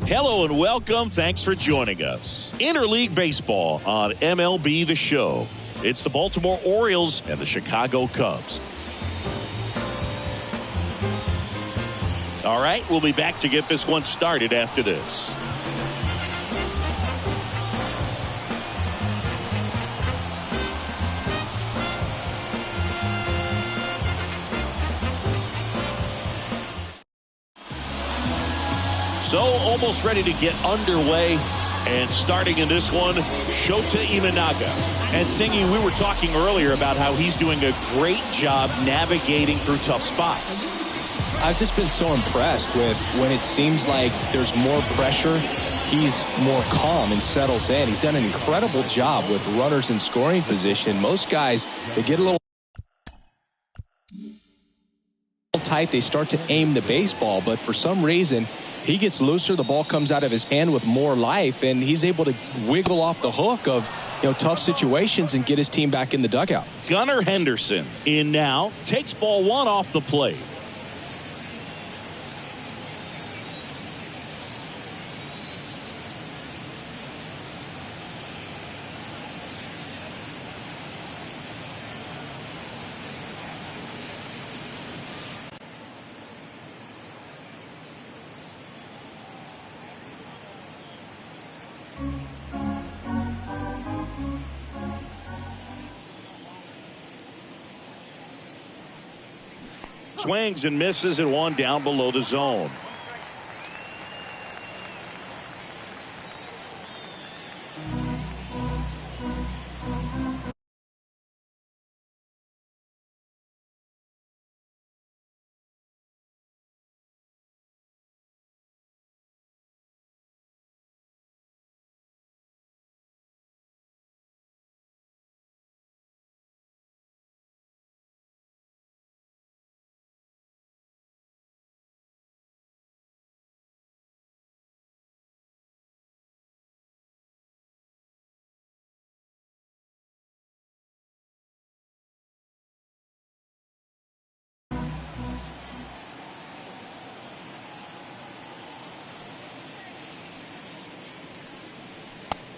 Hello and welcome. Thanks for joining us. Interleague Baseball on MLB The Show. It's the Baltimore Orioles and the Chicago Cubs. All right, we'll be back to get this one started after this. So almost ready to get underway, and starting in this one, Shota Imanaga. And Singy, we were talking earlier about how he's doing a great job navigating through tough spots. I've just been so impressed with when it seems like there's more pressure, he's more calm and settles in. He's done an incredible job with runners in scoring position. Most guys, they get a little tight, they start to aim the baseball, but for some reason he gets looser, the ball comes out of his hand with more life, and he's able to wiggle off the hook of tough situations and get his team back in the dugout. Gunnar Henderson in now, takes ball one off the plate. Swings and misses and one down below the zone.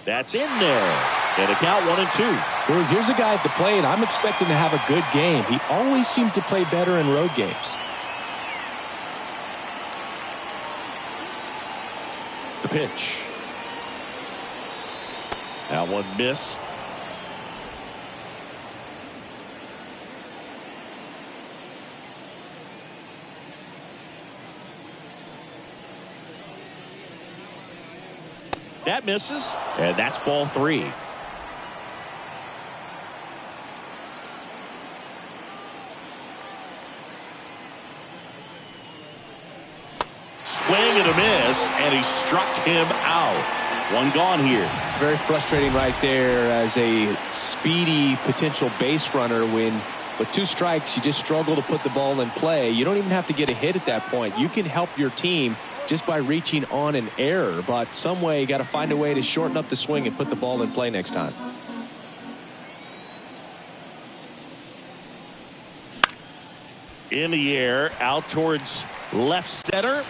That's in there. And a count 1-2. Well, here's a guy at the plate. I'm expecting to have a good game. He always seems to play better in road games. The pitch. That one missed. That misses, and that's ball three. Swing and a miss, and he struck him out. One gone here. Very frustrating right there as a speedy potential base runner when with two strikes you just struggle to put the ball in play. You don't even have to get a hit at that point. You can help your team just by reaching on an error, but some way you got to find a way to shorten up the swing and put the ball in play next time. In the air, out towards left center.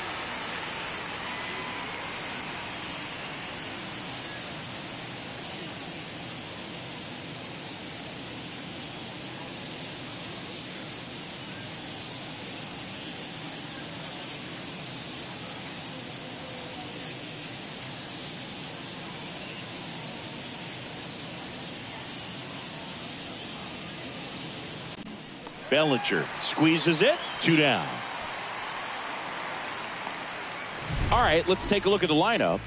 Bellinger squeezes it. 2 down. All right, let's take a look at the lineup.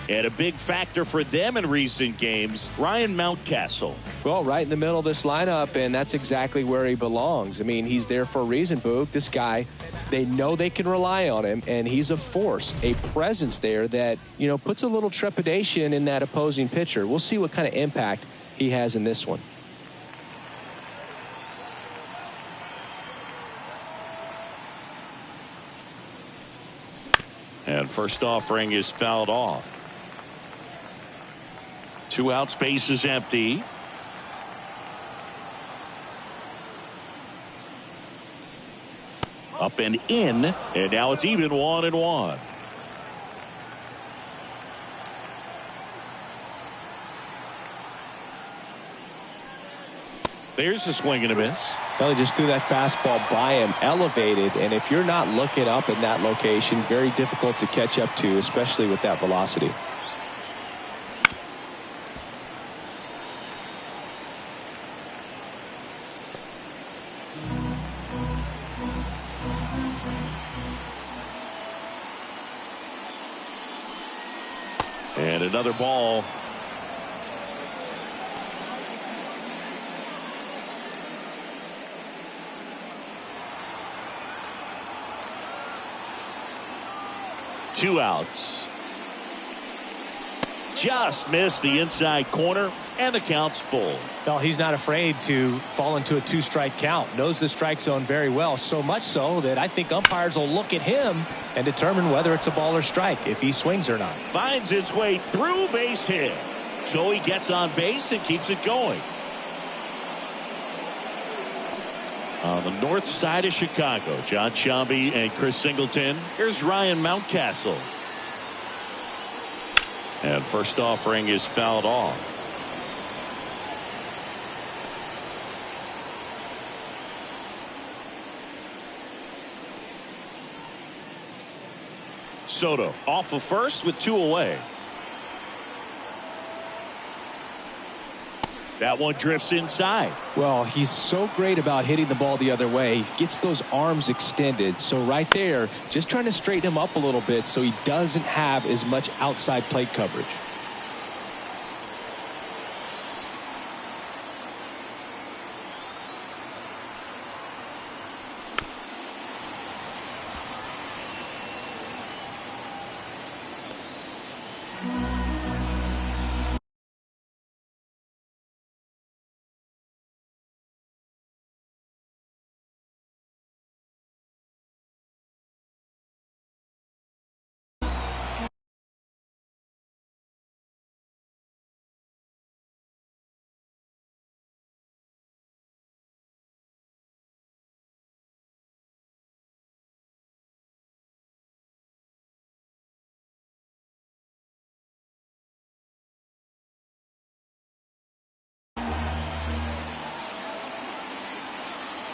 And a big factor for them in recent games, Ryan Mountcastle. Well, right in the middle of this lineup, and that's exactly where he belongs. I mean, he's there for a reason, Boog. This guy, they know they can rely on him, and he's a force, a presence there that, puts a little trepidation in that opposing pitcher. We'll see what kind of impact he has in this one. And first offering is fouled off. 2 outs, base is empty. Up and in, and now it's even 1-1. There's a swing and a miss. Well, he just threw that fastball by him, elevated, and if you're not looking up in that location, very difficult to catch up to, especially with that velocity. And another ball. Two outs. Just missed the inside corner, and the count's full. Well, he's not afraid to fall into a two-strike count. Knows the strike zone very well, so much so that I think umpires will look at him and determine whether it's a ball or strike, if he swings or not. Finds its way through, base hit. So he gets on base and keeps it going. On the north side of Chicago, John Sciambi and Chris Singleton. Here's Ryan Mountcastle. And first offering is fouled off. Soto off of first with two away. That one drifts inside. Well, he's so great about hitting the ball the other way. He gets those arms extended. So right there, just trying to straighten him up a little bit so he doesn't have as much outside plate coverage.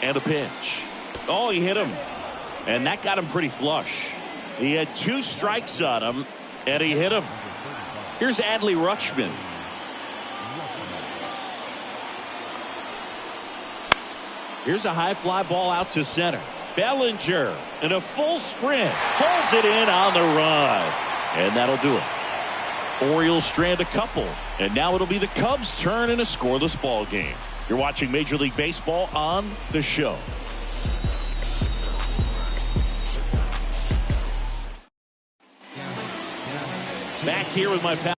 And a pitch. Oh, he hit him. And that got him pretty flush. He had two strikes on him, and he hit him. Here's Adley Rutschman. Here's a high fly ball out to center. Bellinger in a full sprint. Pulls it in on the run. And that'll do it. Orioles strand a couple. And now it'll be the Cubs' turn in a scoreless ball game. You're watching Major League Baseball on The Show. Back here with my pal.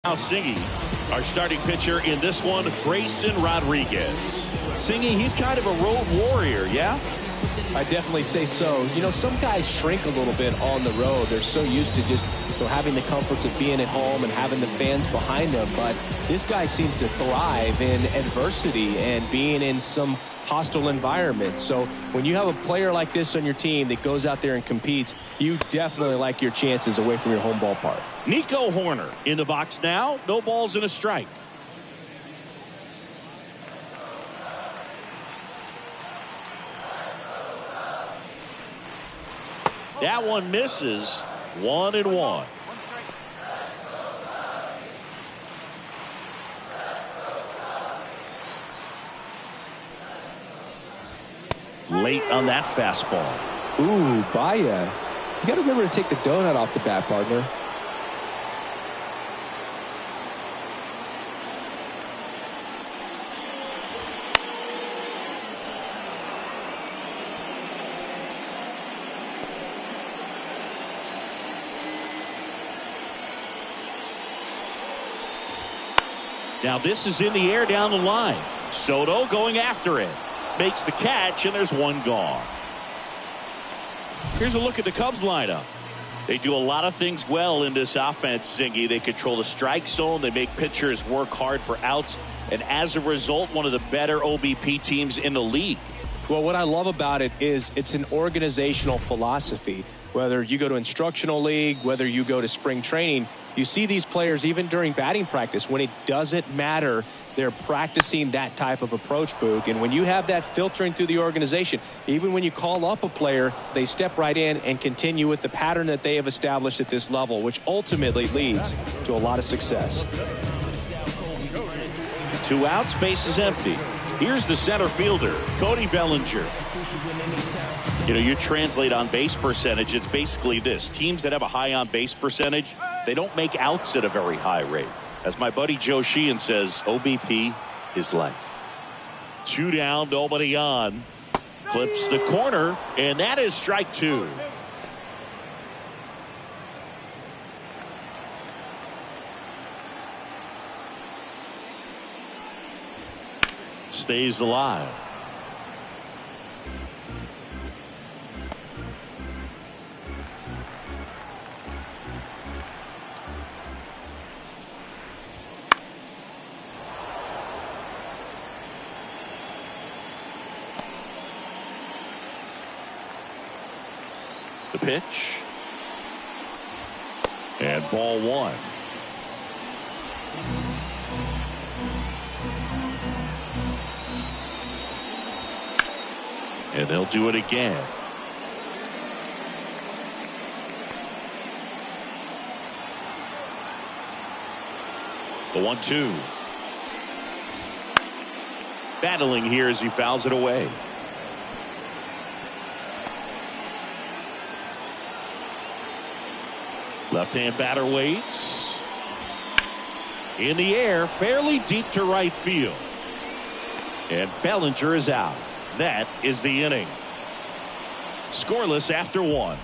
Now Singy, our starting pitcher in this one, Grayson Rodriguez. Singy, he's kind of a road warrior, yeah? I definitely say so. You know, some guys shrink a little bit on the road. They're so used to just having the comforts of being at home and having the fans behind them. But this guy seems to thrive in adversity and being in some hostile environment. So when you have a player like this on your team that goes out there and competes, you definitely like your chances away from your home ballpark. Nico Horner in the box now. No balls and a strike. That one misses. 1-1. Late on that fastball. Ooh, Baya. You got to remember to take the donut off the bat, partner. Now this is in the air down the line. Soto going after it. Makes the catch, and there's one gone. Here's a look at the Cubs lineup. They do a lot of things well in this offense, Singy. They control the strike zone. They make pitchers work hard for outs. And as a result, one of the better OBP teams in the league. Well, what I love about it is it's an organizational philosophy. Whether you go to instructional league, whether you go to spring training, you see these players even during batting practice. When it doesn't matter, they're practicing that type of approach, Boog. And when you have that filtering through the organization, even when you call up a player, they step right in and continue with the pattern that they have established at this level, which ultimately leads to a lot of success. 2 outs, base is empty. Here's the center fielder, Cody Bellinger. You know, you translate on base percentage, it's basically this. Teams that have a high on base percentage, they don't make outs at a very high rate. As my buddy Joe Sheehan says, OBP is life. 2 down, nobody on. Clips the corner, and that is strike 2. Stays alive. The pitch. And ball 1. And they'll do it again. The 1-2. Battling here as he fouls it away. Left-hand batter waits. In the air, fairly deep to right field. And Bellinger is out. That is the inning. Scoreless after 1.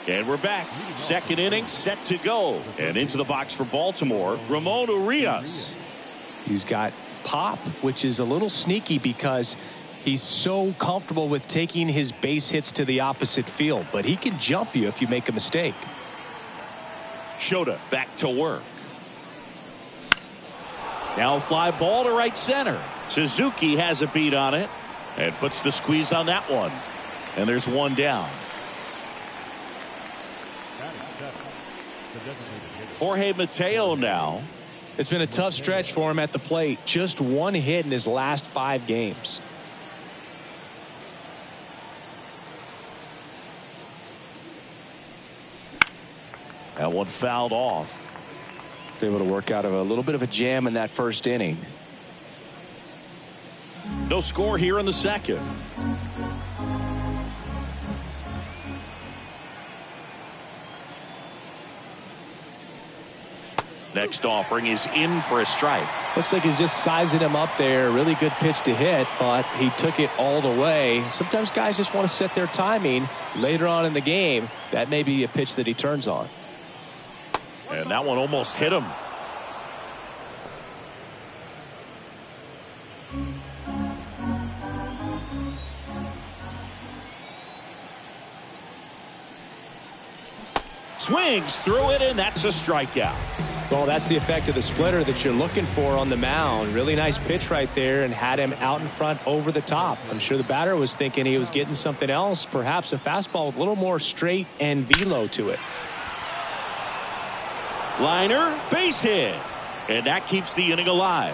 And we're back. Second inning set to go. And into the box for Baltimore, Ramon Urias. He's got pop, which is a little sneaky because he's so comfortable with taking his base hits to the opposite field, but he can jump you if you make a mistake. Shota back to work. Now a fly ball to right center. Suzuki has a beat on it and puts the squeeze on that one. And there's 1 down. Jorge Mateo now. It's been a tough stretch for him at the plate. Just 1 hit in his last 5 games. That one fouled off. Able to work out of a little bit of a jam in that first inning. No score here in the second. Next offering is in for a strike. Looks like he's just sizing him up there. Really good pitch to hit, but he took it all the way. Sometimes guys just want to set their timing later on in the game. That may be a pitch that he turns on. And that one almost hit him. Swings through it, and that's a strikeout. Well, that's the effect of the splitter that you're looking for on the mound. Really nice pitch right there and had him out in front over the top. I'm sure the batter was thinking he was getting something else, perhaps a fastball with a little more straight and velo to it. Liner, base hit. And that keeps the inning alive.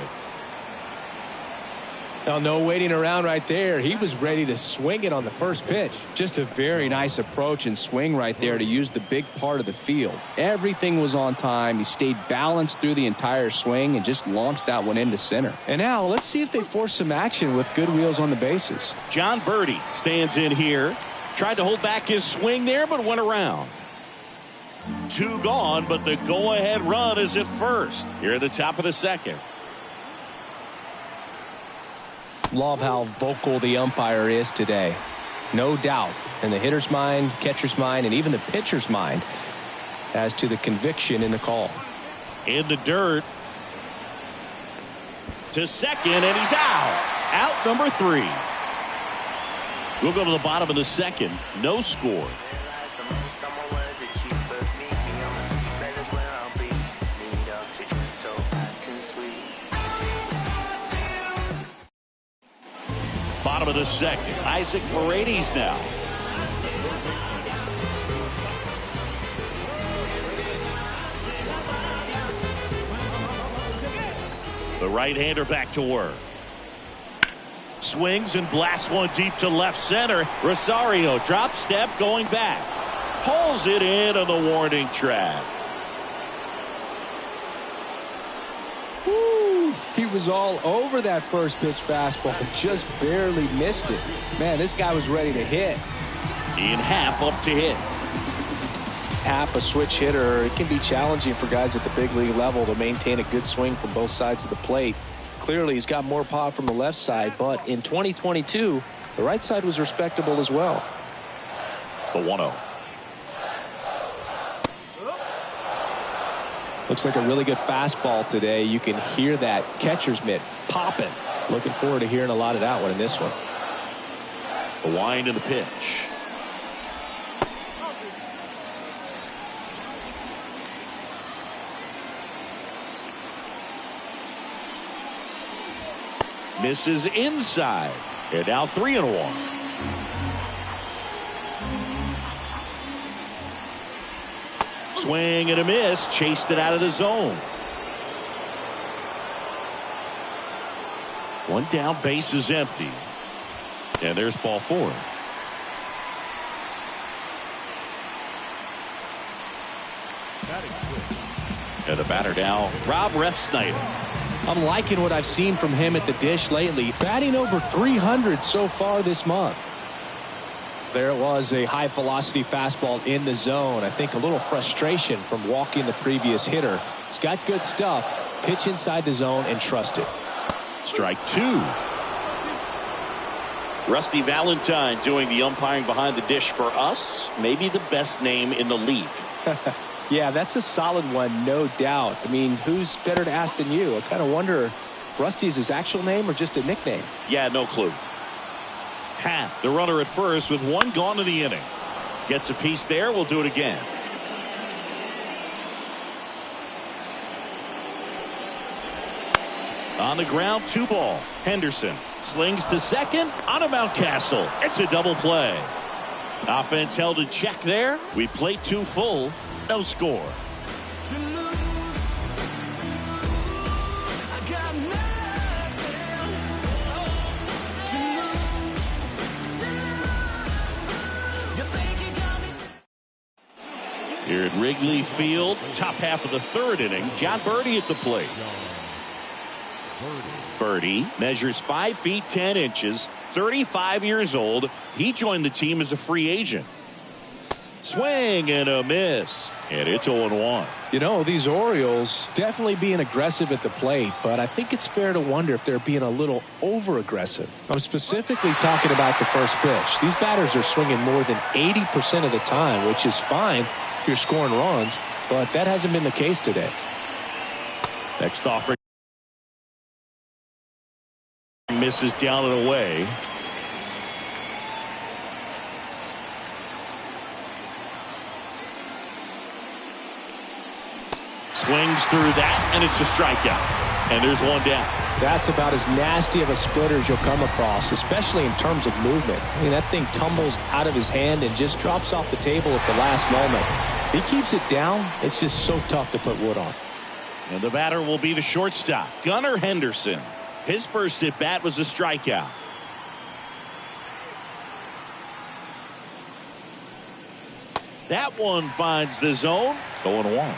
Now, no waiting around right there. He was ready to swing it on the first pitch. Just a very nice approach and swing right there to use the big part of the field. Everything was on time. He stayed balanced through the entire swing and just launched that one into center. And now let's see if they force some action with good wheels on the bases. John Birdie stands in here. Tried to hold back his swing there, but went around. 2 gone, but the go-ahead run is at first. Here at the top of the second. Love how vocal the umpire is today. No doubt in the hitter's mind, catcher's mind, and even the pitcher's mind as to the conviction in the call. In the dirt. To second, and he's out. Out number 3. We'll go to the bottom of the second. No score. Bottom of the second. Isaac Paredes now. The right-hander back to work. Swings and blasts one deep to left center. Rosario drop step going back. Pulls it in on the warning track. Woo, he was all over that first pitch fastball. Just barely missed it. Man, this guy was ready to hit. Ian Happ up to hit. Happ, a switch hitter. It can be challenging for guys at the big league level to maintain a good swing from both sides of the plate. Clearly, he's got more pop from the left side, but in 2022, the right side was respectable as well. The 1-0. Looks like a really good fastball today. You can hear that catcher's mitt popping. Looking forward to hearing a lot of that one in this one. The wind and the pitch. Misses inside. And now 3-1. Swing and a miss. Chased it out of the zone. One down, base is empty. And there's ball 4. And the batter now, Rob Refsnyder. I'm liking what I've seen from him at the dish lately. Batting over 300 so far this month. There it was, a high velocity fastball in the zone. I think a little frustration from walking the previous hitter. He's got good stuff. Pitch inside the zone and trust it. Strike 2. Rusty Valentine doing the umpiring behind the dish for us. Maybe the best name in the league. Yeah, that's a solid one, no doubt. I mean, who's better to ask than you? I kind of wonder if Rusty is his actual name or just a nickname. Yeah, no clue. Happ, the runner at first with one gone in the inning. Gets a piece there. We'll do it again. On the ground, 2 ball. Henderson slings to second on a Mountcastle. It's a double play. Offense held in check there. We played 2 full. No score. Here at Wrigley Field, top half of the 3rd inning, John Birdie at the plate. Birdie measures 5 feet 10 inches, 35 years old. He joined the team as a free agent. Swing and a miss, and it's 0-1. You know, these Orioles definitely being aggressive at the plate, but I think it's fair to wonder if they're being a little over-aggressive. I'm specifically talking about the first pitch. These batters are swinging more than 80% of the time, which is fine if you're scoring runs, but that hasn't been the case today. Next offering misses down and away. Swings through that, and it's a strikeout. And there's 1 down. That's about as nasty of a splitter as you'll come across, especially in terms of movement. I mean, that thing tumbles out of his hand and just drops off the table at the last moment. He keeps it down. It's just so tough to put wood on. And the batter will be the shortstop, Gunnar Henderson. His first at bat was a strikeout. That one finds the zone. 0-1.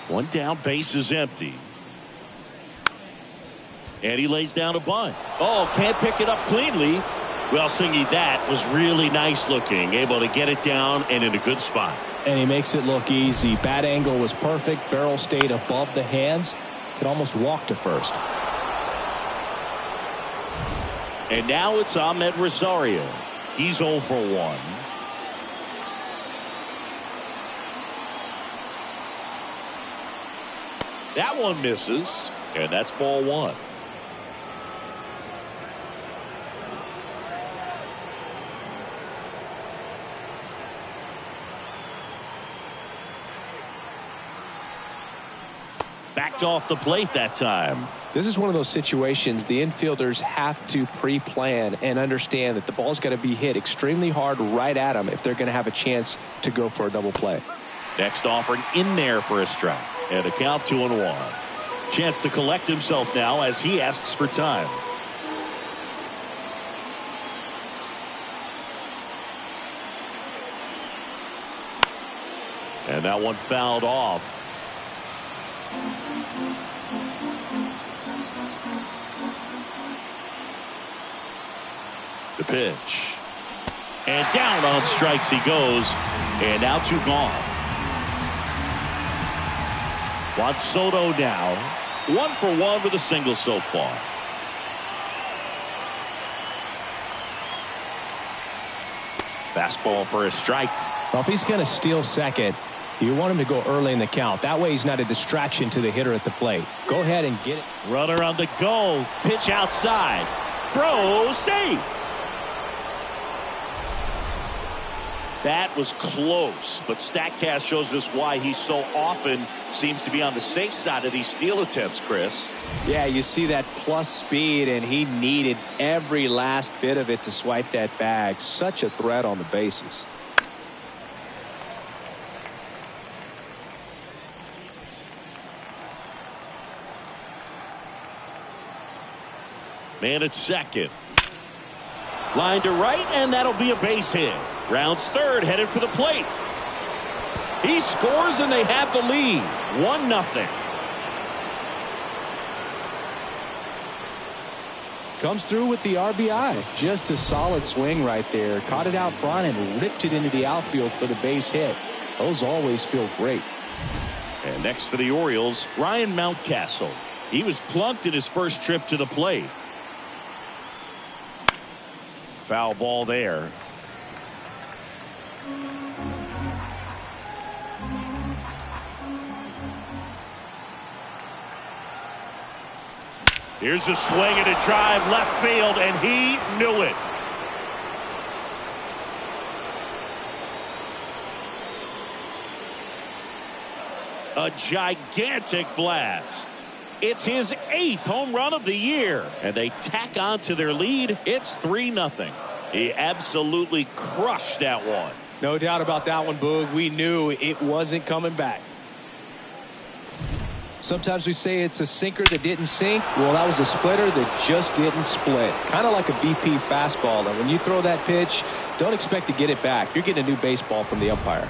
One down, base is empty. And he lays down a bunt. Oh, can't pick it up cleanly. Well, Singy, that was really nice looking. Able to get it down and in a good spot. And he makes it look easy. Bat angle was perfect. Barrel stayed above the hands. Could almost walk to first. And now it's Ahmed Rosario. He's 0 for 1. That one misses, and that's ball 1. Backed off the plate that time. This is one of those situations the infielders have to pre-plan and understand that the ball's got to be hit extremely hard right at them if they're going to have a chance to go for a double play. Next offering in there for a strike. And a count 2-1. Chance to collect himself now as he asks for time. And that one fouled off. The pitch. And down on strikes he goes. And now 2 gone. Juan Soto now 1 for 1 with a single so far. Fastball for a strike. Well, if he's going to steal second, you want him to go early in the count. That way he's not a distraction to the hitter at the plate. Go ahead and get it. Runner on the go. Pitch outside. Throw safe. That was close, but StatCast shows us why he so often seems to be on the safe side of these steal attempts, Chris. Yeah, you see that plus speed, and he needed every last bit of it to swipe that bag. Such a threat on the bases. Man at second. Line to right, and that'll be a base hit. Rounds third, headed for the plate. He scores, and they have the lead. 1-0. Comes through with the RBI. Just a solid swing right there. Caught it out front and ripped it into the outfield for the base hit. Those always feel great. And next for the Orioles, Ryan Mountcastle. He was plunked in his first trip to the plate. Foul ball there. Here's a swing and a drive left field, and he knew it. A gigantic blast. It's his 8th home run of the year, and they tack on to their lead. It's 3-0. He absolutely crushed that one. No doubt about that one, Boog. We knew it wasn't coming back. Sometimes we say it's a sinker that didn't sink. Well, that was a splitter that just didn't split. Kind of like a BP fastball. And when you throw that pitch, don't expect to get it back. You're getting a new baseball from the umpire.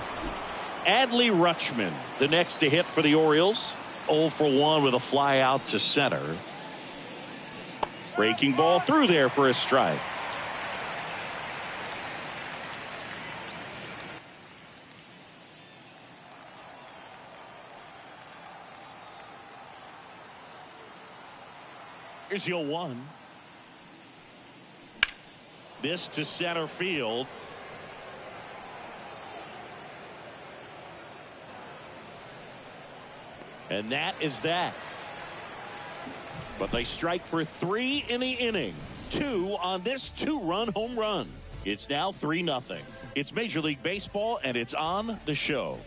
Adley Rutschman, the next to hit for the Orioles. 0 for 1 with a fly out to center. Breaking ball through there for a strike. Here's your 1. This to center field. And that is that. But they strike for 3 in the inning. 2 on this 2-run home run. It's now 3-0. It's Major League Baseball, and it's on the show.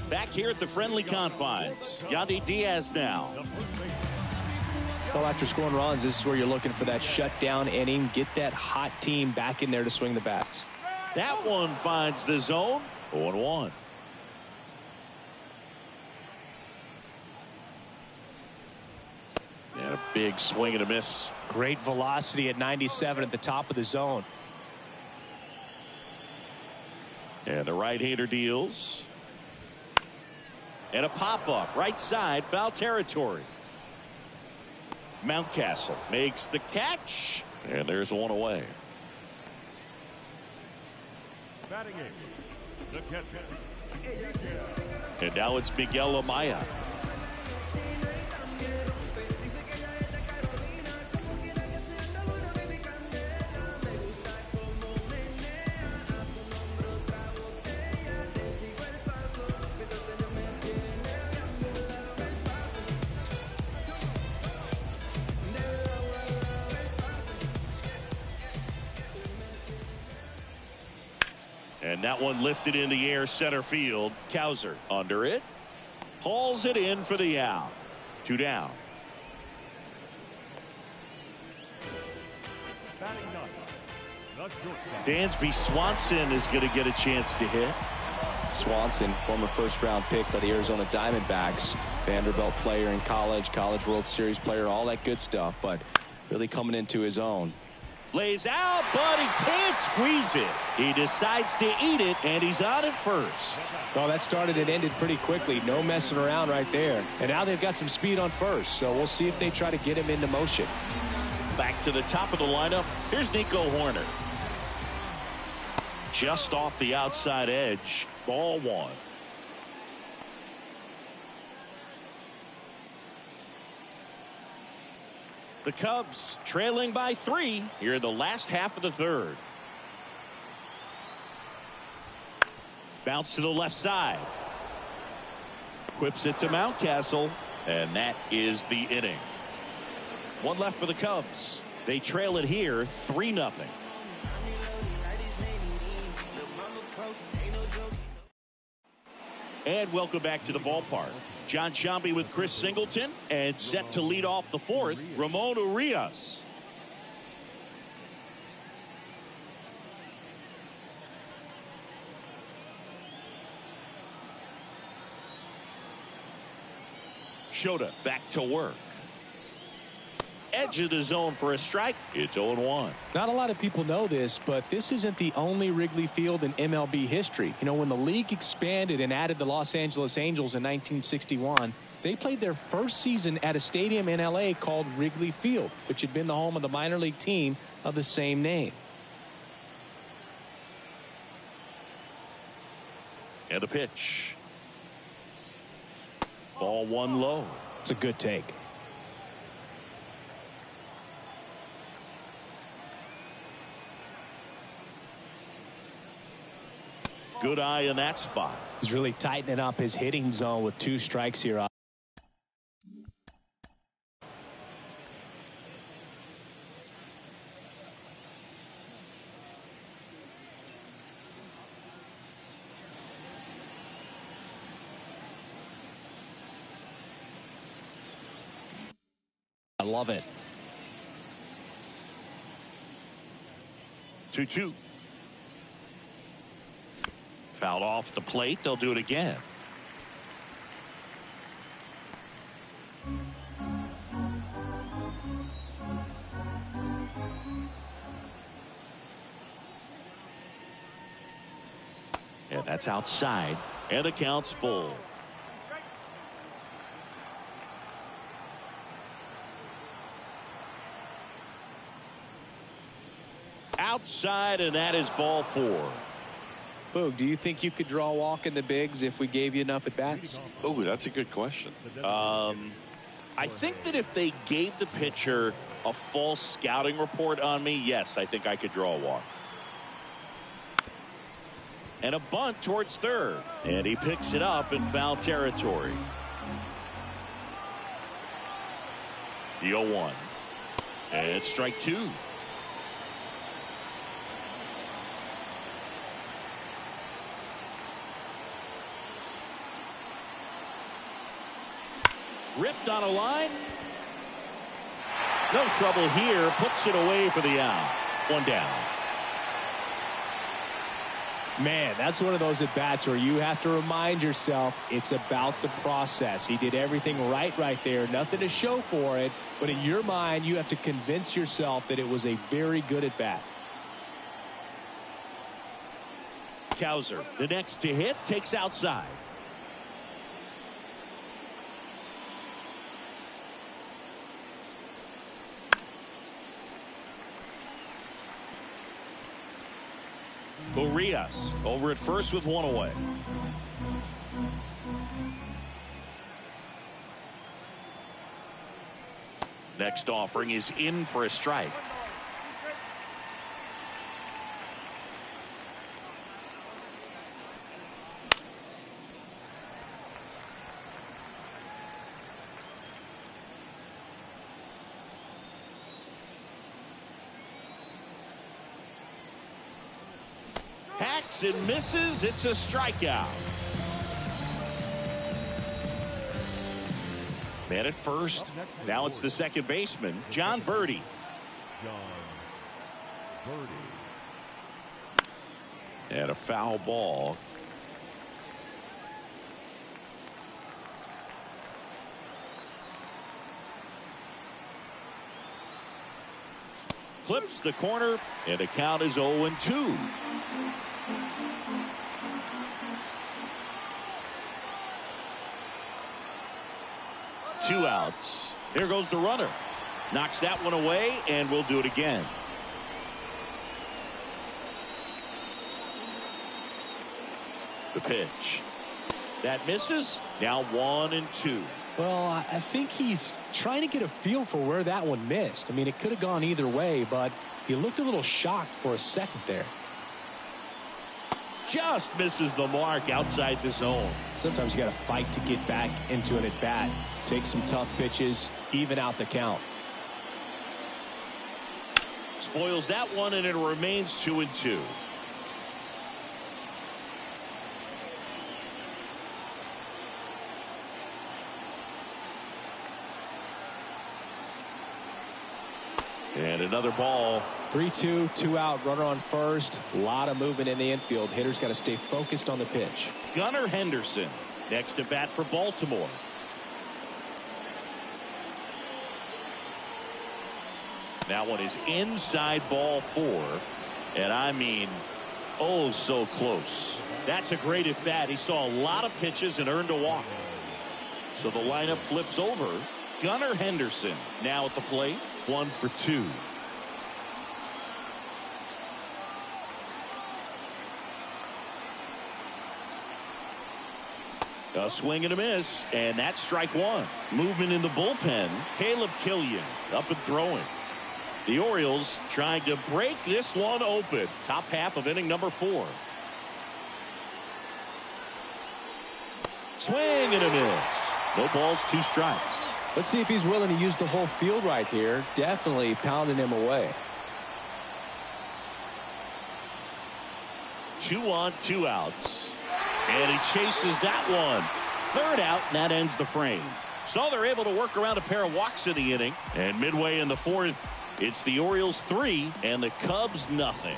Back here at the friendly confines. Yandy Diaz now. Well, after scoring runs, this is where you're looking for that shutdown inning. Get that hot team back in there to swing the bats. That one finds the zone. 0-1. And a big swing and a miss. Great velocity at 97 at the top of the zone. And the right-hander deals. And a pop-up right side, foul territory. Mountcastle makes the catch, and there's one away. Batting eighth, the catcher. And now it's Miguel Amaya. And that one lifted in the air center field. Cowser under it. Hauls it in for the out. 2 down. Batting ninth, the shortstop. Dansby Swanson is going to get a chance to hit. Swanson, former first-round pick by the Arizona Diamondbacks, Vanderbilt player in college, College World Series player, all that good stuff, but really coming into his own. Lays out, but he can't squeeze it. He decides to eat it, and he's on at first. Well, that started and ended pretty quickly. No messing around right there. And now they've got some speed on first, so we'll see if they try to get him into motion. Back to the top of the lineup. Here's Nico Horner. Just off the outside edge. Ball 1. The Cubs trailing by 3 here in the last half of the third. Bounce to the left side. Whips it to Mountcastle, and that is the inning. 1 left for the Cubs. They trail it here 3-0. And welcome back to the ballpark. John Sciambi with Chris Singleton, and set to lead off the 4th, Ramon Urias. Shota back to work. Edge of the zone for a strike. It's 0-1. Not a lot of people know this, but this isn't the only Wrigley Field in MLB history. You know, when the league expanded and added the Los Angeles Angels in 1961, they played their first season at a stadium in LA called Wrigley Field, which had been the home of the minor league team of the same name. And a pitch. Ball 1 low. It's a good take. Good eye in that spot. He's really tightening up his hitting zone with 2 strikes here. I love it. 2-2. Fouled off the plate. They'll do it again. And that's outside. And the count's full. Outside, and that is ball 4. Boog, do you think you could draw a walk in the bigs if we gave you enough at bats? Oh, that's a good question. I think that if they gave the pitcher a false scouting report on me, yes, I think I could draw a walk. And a bunt towards third. And he picks it up in foul territory. The 0-1. And strike 2. Ripped on a line. No trouble here. Puts it away for the out. 1 down. Man, that's one of those at-bats where you have to remind yourself it's about the process. He did everything right there. Nothing to show for it. But in your mind, you have to convince yourself that it was a very good at-bat. Cowser, the next to hit, takes outside. Urias over at first with 1 away. Next offering is in for a strike. Hacks and misses. It's a strikeout. Man at first. Now it's the second baseman, John Birdie. John Birdie. And a foul ball. Clips the corner, and the count is 0-2. Two outs. Here goes the runner. Knocks that one away, and we'll do it again. The pitch. That misses. Now 1-2. Well, I think he's trying to get a feel for where that one missed. I mean, it could have gone either way, but he looked a little shocked for a second there. Just misses the mark outside the zone. Sometimes you got to fight to get back into an at-bat. Take some tough pitches, even out the count. Spoils that one, and it remains 2-2. And another ball. 3-2, 2 out, runner on first. A lot of movement in the infield. Hitters got to stay focused on the pitch. Gunnar Henderson next to bat for Baltimore. That one is inside ball 4. And I mean, oh, so close. That's a great at bat. He saw a lot of pitches and earned a walk. So the lineup flips over. Gunnar Henderson now at the plate. 1 for 2. A swing and a miss, and that's strike 1. Movement in the bullpen. Caleb Killian up and throwing. The Orioles trying to break this one open. Top half of inning number 4. Swing and a miss. No balls, 2 strikes. Let's see if he's willing to use the whole field right here. Definitely pounding him away. 2 on, 2 outs. And he chases that one. 3rd out, and that ends the frame. So they're able to work around a pair of walks in the inning. And midway in the 4th, it's the Orioles 3 and the Cubs nothing.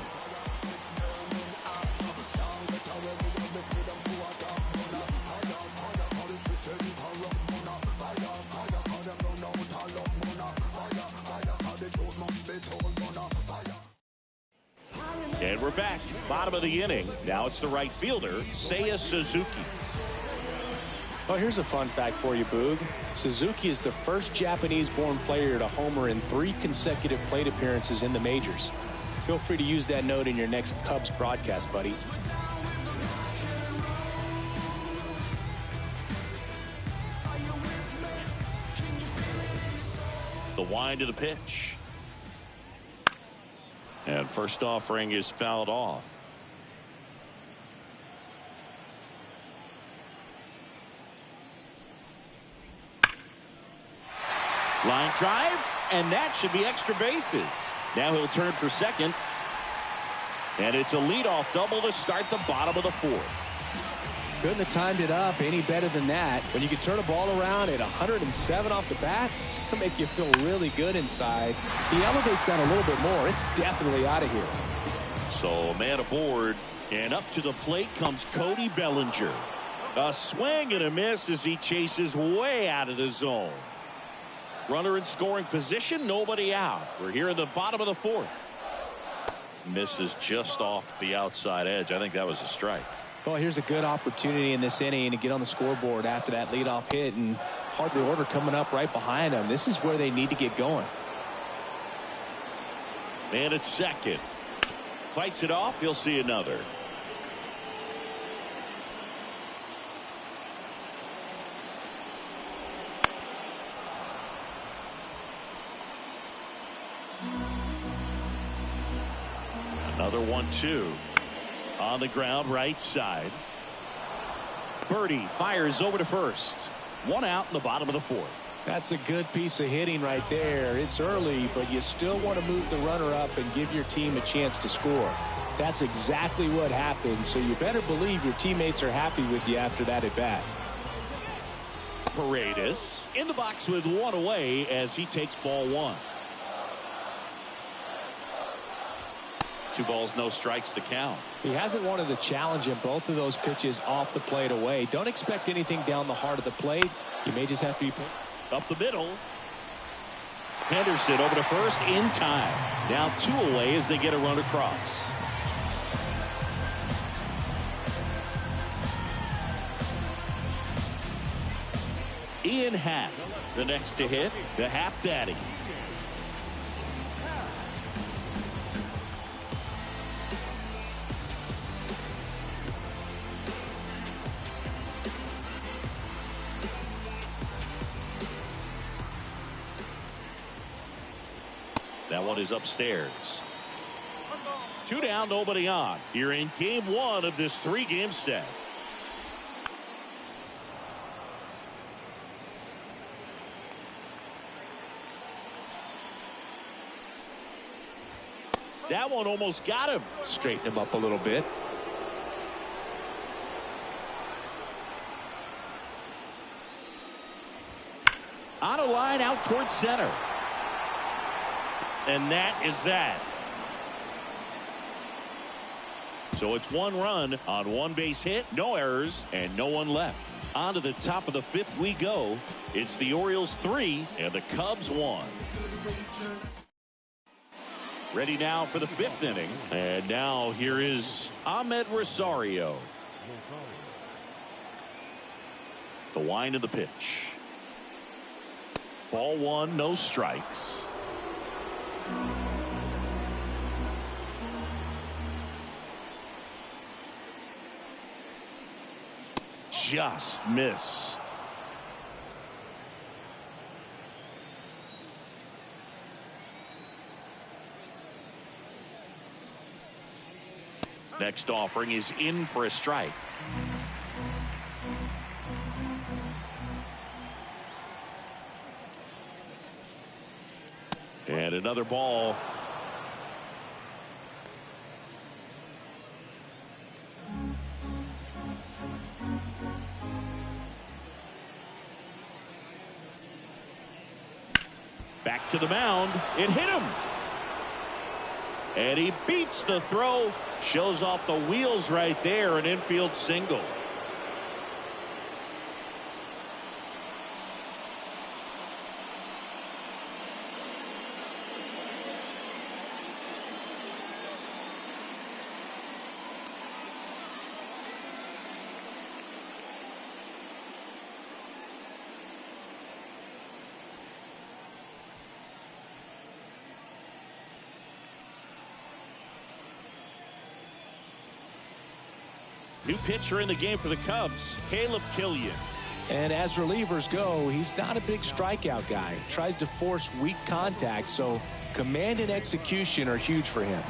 And we're back. Bottom of the inning. Now it's the right fielder, Seiya Suzuki. Well, here's a fun fact for you, Boog. Suzuki is the first Japanese-born player to homer in 3 consecutive plate appearances in the majors. Feel free to use that note in your next Cubs broadcast, buddy. The wind of the pitch. And first offering is fouled off. Line drive, and that should be extra bases. Now he'll turn for second. And it's a leadoff double to start the bottom of the 4th. Couldn't have timed it up any better than that. When you can turn a ball around at 107 off the bat, it's going to make you feel really good inside. He elevates that a little bit more. It's definitely out of here. So a man aboard, and up to the plate comes Cody Bellinger. A swing and a miss as he chases way out of the zone. Runner in scoring position, nobody out. We're here in the bottom of the 4th. Misses just off the outside edge. I think that was a strike. Well, here's a good opportunity in this inning to get on the scoreboard after that leadoff hit, and hardly order coming up right behind them. This is where they need to get going. Man at second. Fights it off. He'll see another. Another 1-2. On the ground, right side. Birdie fires over to first. 1 out in the bottom of the 4th. That's a good piece of hitting right there. It's early, but you still want to move the runner up and give your team a chance to score. That's exactly what happened, so you better believe your teammates are happy with you after that at bat. Paredes in the box with one away as he takes ball one. 2 balls, no strikes to count. He hasn't wanted the challenge in both of those pitches off the plate away. Don't expect anything down the heart of the plate. You may just have to be up the middle. Henderson over to first in time. Now 2 away as they get a run across. Ian Happ, the next to hit, the Happ Daddy. That one is upstairs. 2 down, nobody on. Here in game 1 of this 3-game set. That one almost got him. Straighten him up a little bit. On a line out towards center. And that is that. So it's 1 run on 1 base hit, no errors, and no one left. On to the top of the 5th we go. It's the Orioles 3 and the Cubs 1. Ready now for the 5th inning. And now here is Ahmed Rosario. The wind of the pitch. Ball 1, no strikes. Just missed. Next offering is in for a strike. And another ball. Back to the mound. It hit him. And he beats the throw. Shows off the wheels right there. An infield single. New pitcher in the game for the Cubs, Caleb Killian. And as relievers go, he's not a big strikeout guy. Tries to force weak contact, so command and execution are huge for him.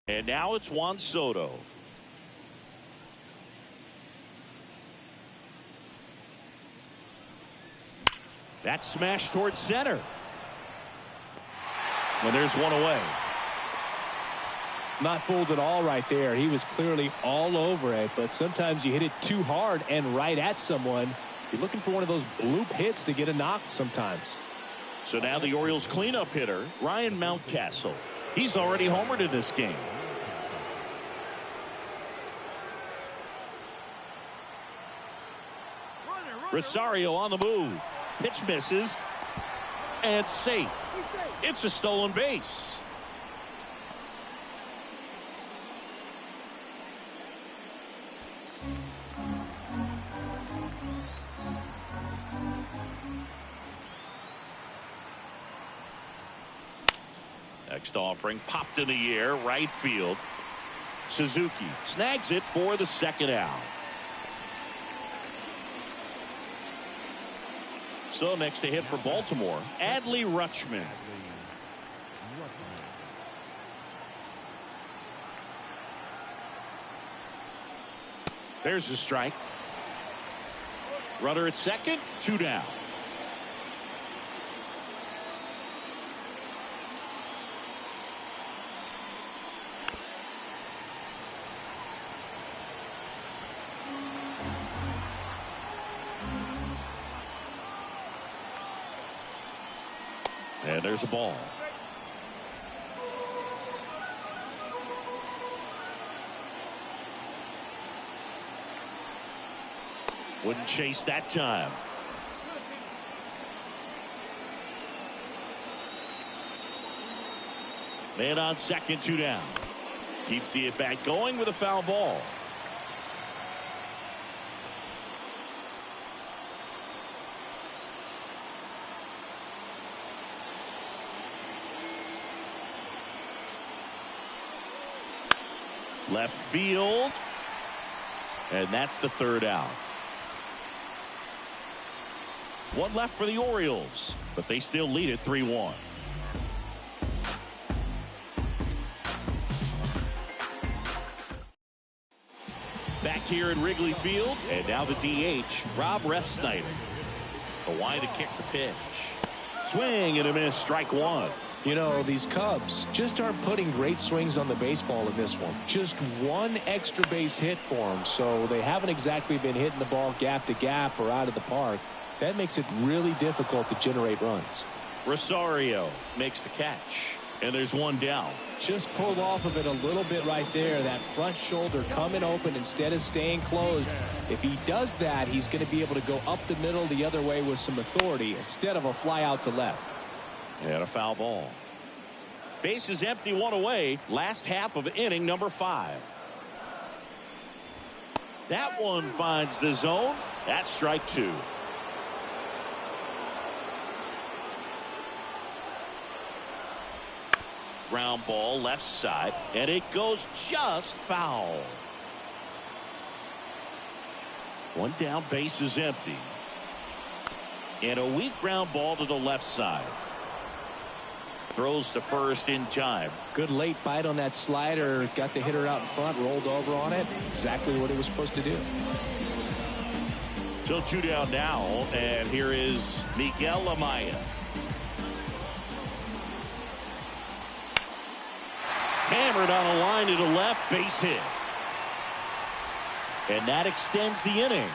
And now it's Juan Soto. That smash towards center. And there's one away. Not fooled at all right there. He was clearly all over it, but sometimes you hit it too hard and right at someone. You're looking for one of those bloop hits to get a knock sometimes. So now the Orioles cleanup hitter, Ryan Mountcastle. He's already homered in this game. Rosario on the move. Pitch misses. And safe. It's a stolen base. Next offering popped in the air, right field. Suzuki snags it for the second out. So next to hit for Baltimore, Adley Rutschman. There's the strike. Runner at second, 2 down. And there's a ball. Wouldn't chase that time. Man on second, 2 down. Keeps the at bat going with a foul ball. Left field. And that's the 3rd out. 1 left for the Orioles, but they still lead it 3-1. Back here at Wrigley Field, and now the DH, Rob Refsnyder. Kawhi to kick the pitch. Swing and a miss, strike 1. You know, these Cubs just aren't putting great swings on the baseball in this one. Just 1 extra base hit for them, so they haven't exactly been hitting the ball gap to gap or out of the park. That makes it really difficult to generate runs. Rosario makes the catch, and there's 1 down. Just pulled off of it a little bit right there. That front shoulder coming open instead of staying closed. If he does that, he's going to be able to go up the middle the other way with some authority instead of a fly out to left. And a foul ball. Base is empty, 1 away. Last half of inning number 5. That one finds the zone. That's strike 2. Ground ball left side, and it goes just foul. 1 down, base is empty. And a weak ground ball to the left side. Throws to first in time. Good late bite on that slider. Got the hitter out in front, rolled over on it. Exactly what it was supposed to do. So 2 down now, and here is Miguel Amaya. Hammered on a line to the left, base hit. And that extends the inning.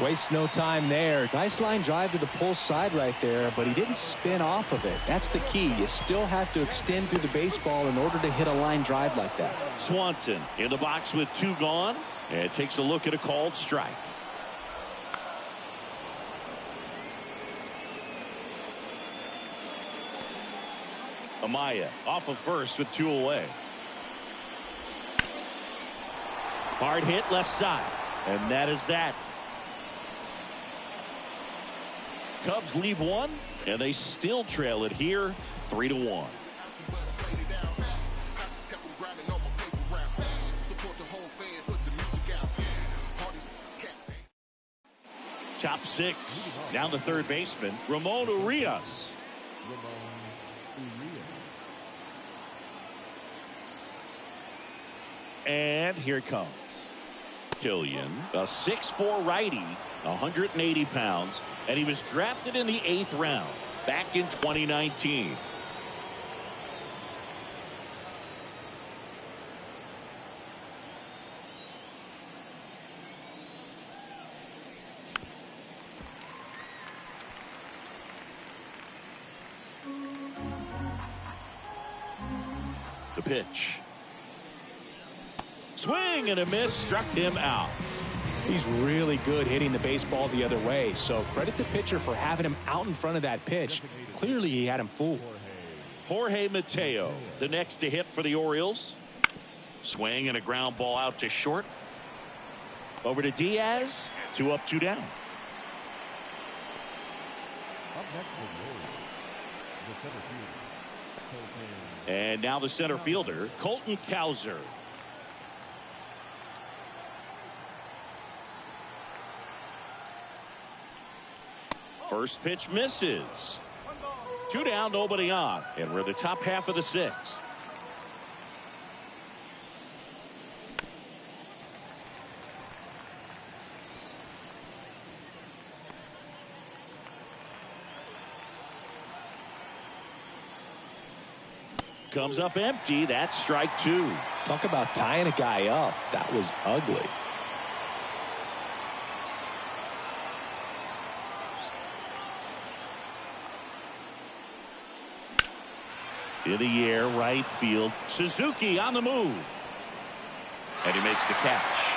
Waste no time there. Nice line drive to the pull side right there, but he didn't spin off of it. That's the key. You still have to extend through the baseball in order to hit a line drive like that. Swanson in the box with 2 gone, and takes a look at a called strike. Amaya off of first with 2 away. Hard hit left side, and that is that. Cubs leave 1, and they still trail it here 3-1. Top 6. Down the third baseman, Ramon Urias. And here it comes. Pillion, a 6'4" righty, 180 pounds, and he was drafted in the 8th round back in 2019. The pitch. Swing and a miss, struck him out. He's really good hitting the baseball the other way, so credit the pitcher for having him out in front of that pitch. Clearly he had him fooled. Jorge Mateo, the next to hit for the Orioles. Swing and a ground ball out to short. Over to Diaz. 2 up, 2 down. Up next for the Orioles, the center fielder, Colton. And now the center fielder, Colton Cowser. First pitch misses. 2 down, nobody on. And we're in the top half of the 6th. Comes up empty. That's strike 2. Talk about tying a guy up. That was ugly. In the air, right field. Suzuki on the move. And he makes the catch.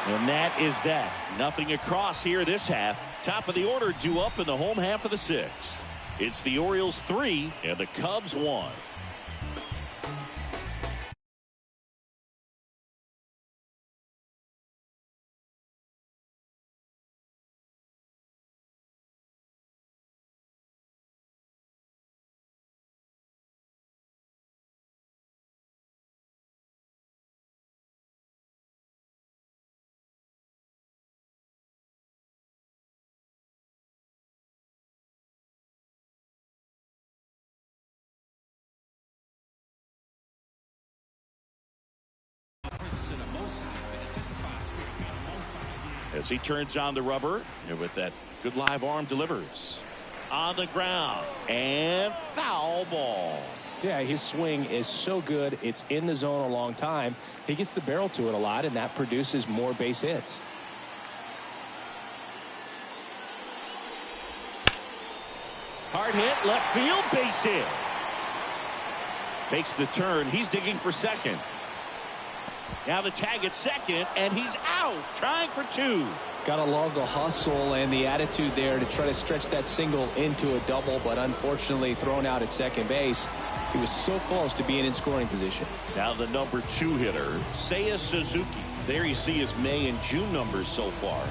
And that is that. Nothing across here this half. Top of the order due up in the home half of the 6th. It's the Orioles 3 and the Cubs 1. As he turns on the rubber, and with that good live arm delivers. On the ground, and foul ball. Yeah, his swing is so good. It's in the zone a long time. He gets the barrel to it a lot, and that produces more base hits. Hard hit, left field, base hit. Takes the turn. He's digging for second. Now the tag at second, and he's out, trying for 2. Got to love the hustle and the attitude there to try to stretch that single into a double, but unfortunately thrown out at second base. He was so close to being in scoring position. Now the number 2 hitter, Seiya Suzuki. There you see his May and June numbers so far.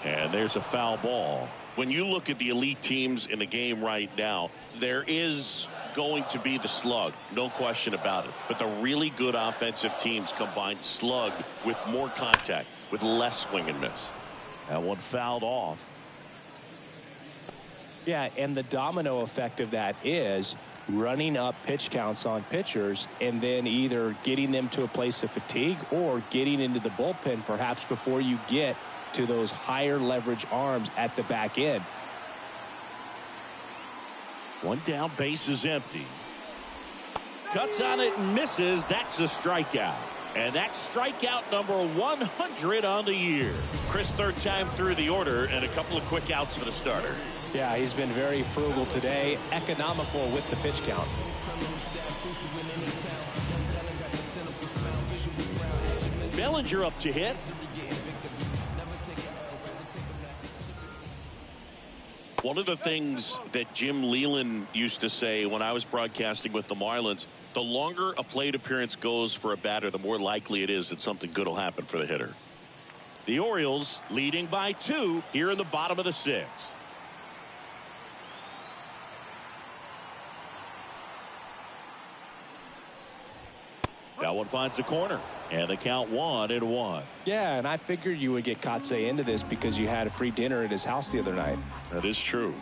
And there's a foul ball. When you look at the elite teams in the game right now, there is going to be the slug, no question about it. But the really good offensive teams combine slug with more contact, with less swing and miss. That one fouled off. Yeah, and the domino effect of that is running up pitch counts on pitchers and then either getting them to a place of fatigue or getting into the bullpen perhaps before you get to those higher leverage arms at the back end. One down, base is empty. Cuts on it and misses. That's a strikeout. And that's strikeout number 100 on the year. Chris, third time through the order, and a couple of quick outs for the starter. Yeah, he's been very frugal today, economical with the pitch count. Bellinger up to hit. One of the things that Jim Leyland used to say when I was broadcasting with the Marlins, the longer a plate appearance goes for a batter, the more likely it is that something good will happen for the hitter. The Orioles leading by 2 here in the bottom of the 6th. That one finds the corner, And the count 1-1. Yeah, and I figured you would get Kotsay into this because you had a free dinner at his house the other night. That is true.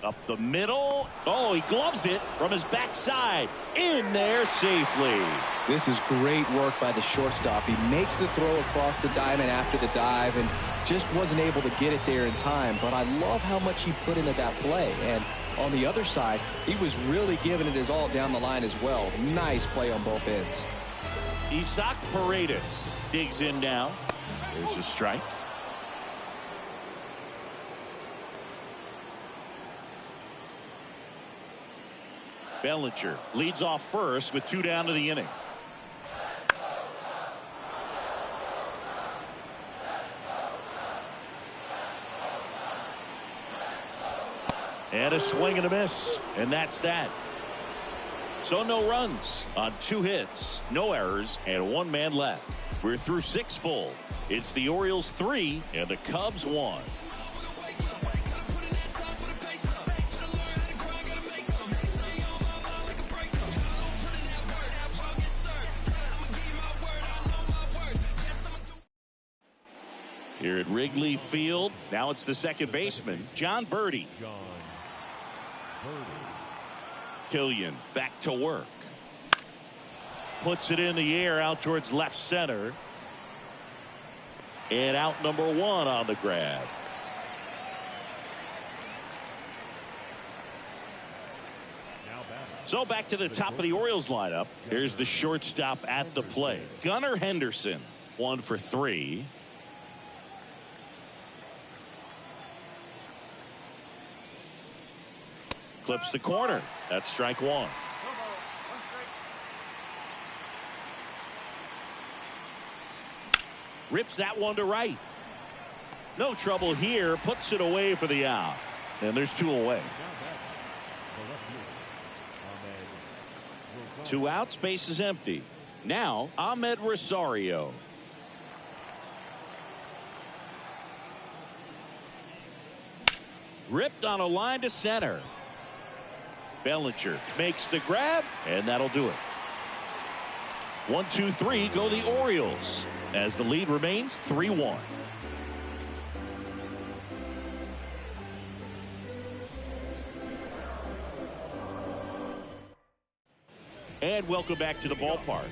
Up the middle. Oh, he gloves it from his backside. In there safely. This is great work by the shortstop. He makes the throw across the diamond after the dive and just wasn't able to get it there in time. But I love how much he put into that play. And on the other side, he was really giving it his all down the line as well. Nice play on both ends. Isaac Paredes digs in now. There's a strike. Bellinger leads off first with 2 down to the inning. And a swing and a miss. And that's that. So no runs on 2 hits, no errors, and 1 man left. We're through 6 full. It's the Orioles 3 and the Cubs 1. Here at Wrigley Field, now it's the second baseman, John Birdie. John Birdie. Killian back to work. Puts it in the air out towards left center. And out number 1 on the grab. Now batting. So back to the top of the Orioles lineup. Here's the shortstop at the plate. Gunnar Henderson, 1 for 3. Clips the corner. That's strike 1. Rips that one to right. No trouble here. Puts it away for the out. And there's 2 away. 2 outs. Base is empty. Now Ahmed Rosario. Ripped on a line to center. Bellinger makes the grab, and that'll do it. 1, 2, 3 go the Orioles as the lead remains 3-1. And welcome back to the ballpark.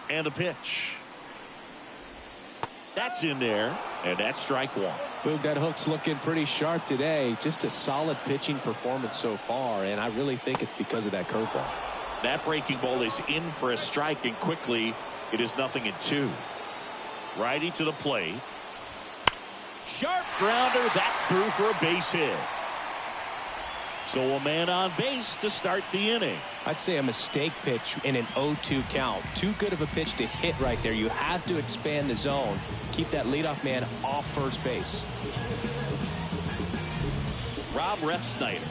And a pitch. That's in there, and that's strike 1. Boog, that hook's looking pretty sharp today. Just a solid pitching performance so far, and I really think it's because of that curveball. That breaking ball is in for a strike, and quickly it is 0-2. Righty to the plate. Sharp grounder. That's through for a base hit. So a man on base to start the inning. I'd say a mistake pitch in an 0-2 count. Too good of a pitch to hit right there. You have to expand the zone. Keep that leadoff man off first base. Rob Refsnyder.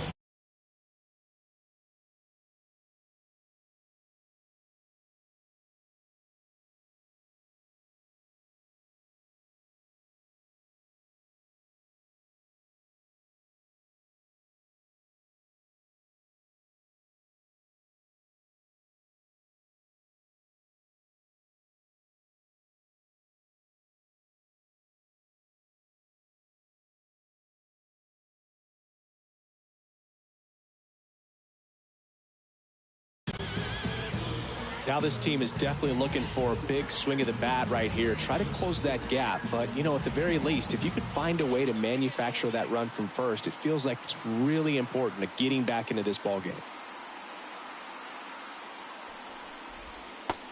Now this team is definitely looking for a big swing of the bat right here. Try to close that gap. But, you know, at the very least, if you could find a way to manufacture that run from first, it feels like it's really important to getting back into this ball game.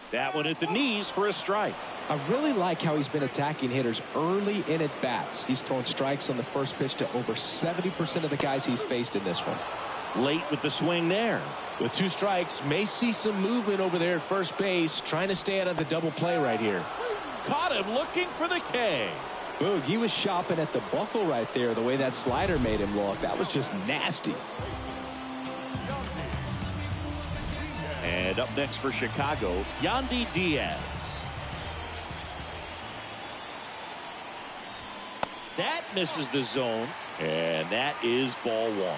That one at the knees for a strike. I really like how he's been attacking hitters early in at bats. He's thrown strikes on the first pitch to over 70% of the guys he's faced in this one. Late with the swing there. With 2 strikes, may see some movement over there at first base, trying to stay out of the double play right here. Caught him looking for the K. Boog, he was shopping at the buckle right there, the way that slider made him look. That was just nasty. And up next for Chicago, Yandy Diaz. That misses the zone, and that is ball 1.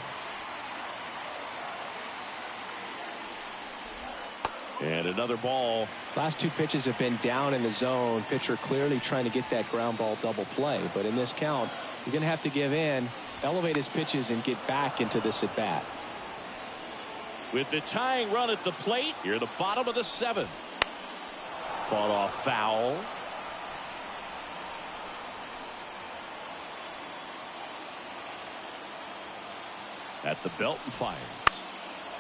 And another ball. Last 2 pitches have been down in the zone. Pitcher clearly trying to get that ground ball double play. But in this count, you're going to have to give in, elevate his pitches, and get back into this at bat. With the tying run at the plate, here the bottom of the 7th. Fought off foul. At the belt and fires.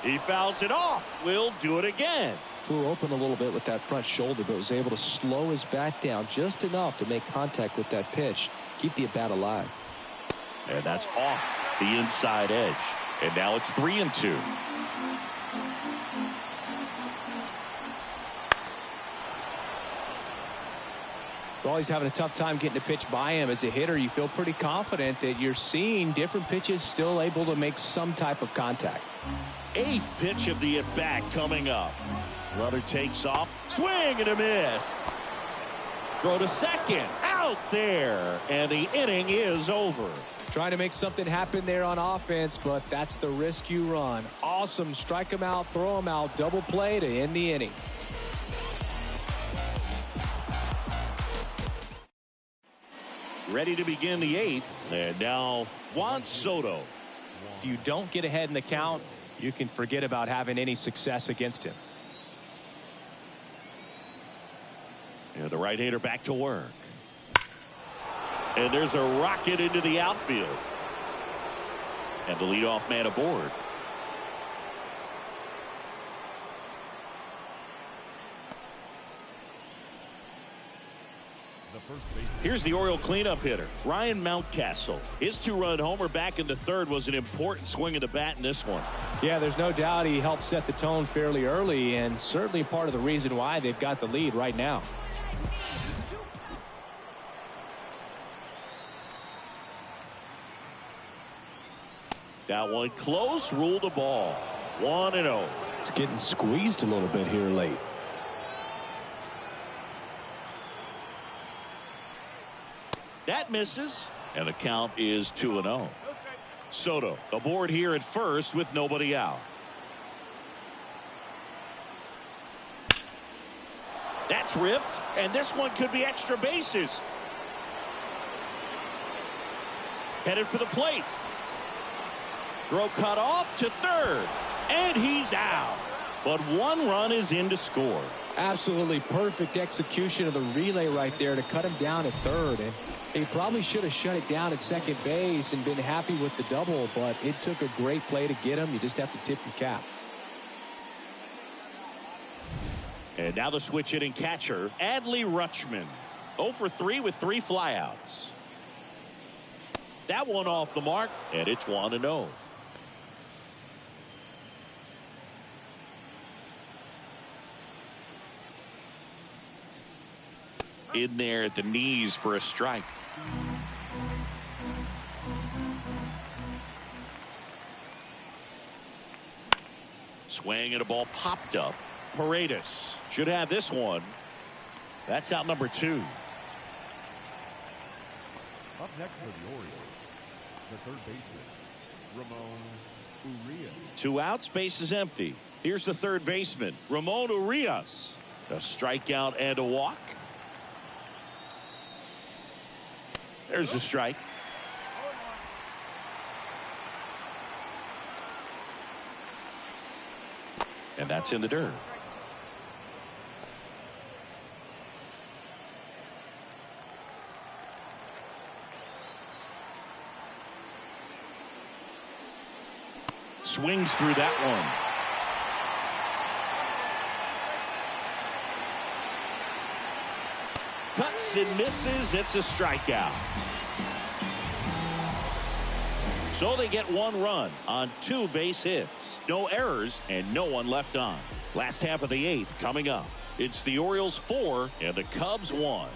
He fouls it off. Will do it again. Flew open a little bit with that front shoulder, but was able to slow his bat down just enough to make contact with that pitch. Keep the at bat alive. And that's off the inside edge. And now it's 3-2. Well, he's having a tough time getting a pitch by him. As a hitter, you feel pretty confident that you're seeing different pitches still able to make some type of contact. 8th pitch of the at-bat coming up. Runner takes off. Swing and a miss. Throw to second. Out there. And the inning is over. Trying to make something happen there on offense, but that's the risk you run. Awesome. Strike him out, throw him out, double play to end the inning. Ready to begin the 8th. And now Juan Soto. If you don't get ahead in the count, you can forget about having any success against him. And the right-hander back to work. And there's a rocket into the outfield. And the leadoff man aboard. Here's the Oriole cleanup hitter, Ryan Mountcastle. His 2-run homer back in the 3rd was an important swing of the bat in this one. Yeah, there's no doubt he helped set the tone fairly early, and certainly part of the reason why they've got the lead right now. That one close, ruled a ball. 1-0. It's getting squeezed a little bit here late. That misses, and the count is 2-0. Soto aboard here at first with nobody out. That's ripped, and this one could be extra bases. Headed for the plate. Throw cut off to 3rd, and he's out. But 1 run is in to score. Absolutely perfect execution of the relay right there to cut him down at 3rd. And he probably should have shut it down at 2nd base and been happy with the double, but it took a great play to get him. You just have to tip your cap. And now the switch hitting catcher, Adley Rutschman. 0 for 3 with 3 flyouts. That one off the mark, and it's 1-0. In there at the knees for a strike. Swing and a ball popped up. Paredes should have this one. That's out number 2. Up next for the Orioles, the 3rd baseman, Ramon Urias. 2 outs, base is empty. Here's the 3rd baseman, Ramon Urias. A strikeout and a walk. There's the strike. And that's in the dirt. swings through that one. Cuts and misses. It's a strikeout. So they get 1 run on 2 base hits. No errors and no one left on. Last half of the 8th coming up. It's the Orioles 4 and the Cubs 1.